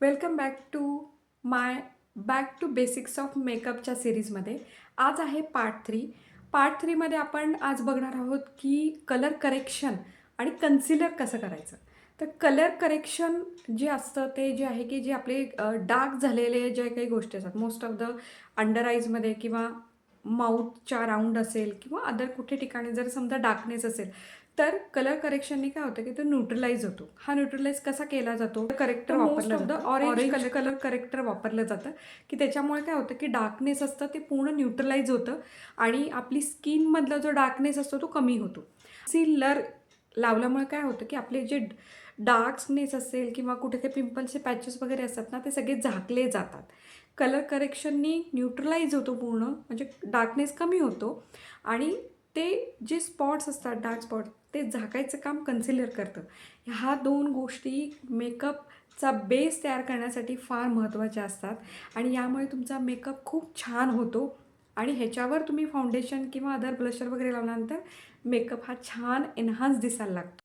Welcome back to basics of मेकअपच्या सिरीजमध्ये. आज आहे पार्ट 3. पार्ट 3मध्ये आपण आज बघणार आहोत की कलर करेक्शन आणि कन्सिलर कसं करायचं. तर कलर करेक्शन जे असतं ते जे आहे की जे आपले डार्क झालेले जे काही गोष्टी असतात, मोस्ट ऑफ द अंडर आईजमध्ये किंवा माउथच्या राऊंड असेल किंवा अदर कुठे ठिकाणी जर समजा डार्कनेस असेल, तर कलर करेक्शनने काय होतं की तो न्यूट्रलाइज होतो. हा न्यूट्रलाइज कसा केला जातो? करेक्टर वापरलं जातं. ऑरेंज कलर करेक्टर वापरलं जातं की त्याच्यामुळे काय होतं की डार्कनेस असतं ते पूर्ण न्यूट्रलाइज होतं आणि आपली स्किनमधला जो डार्कनेस असतो तो कमी होतो. कन्सिलर लावल्यामुळे काय होतं की आपले जे डार्कनेस असेल किंवा कुठे काही पिंपल्सचे पॅचेस वगैरे असतात ना, ते सगळे झाकले जातात. कलर करेक्शननी न्यूट्रलाइज होतो पूर्ण, म्हणजे डार्कनेस कमी होतो आणि ते जे स्पॉट्स असतात, डार्क स्पॉट, ते झाकायचं काम कन्सिलर करतं. ह्या 2 गोष्टी मेकअपचा बेस तयार करण्यासाठी फार महत्त्वाच्या असतात आणि यामुळे तुमचा मेकअप खूप छान होतो आणि ह्याच्यावर तुम्ही फाउंडेशन किंवा अदर ब्लशर वगैरे लावल्यानंतर मेकअप हा छान एन्हान्स दिसायला लागतो.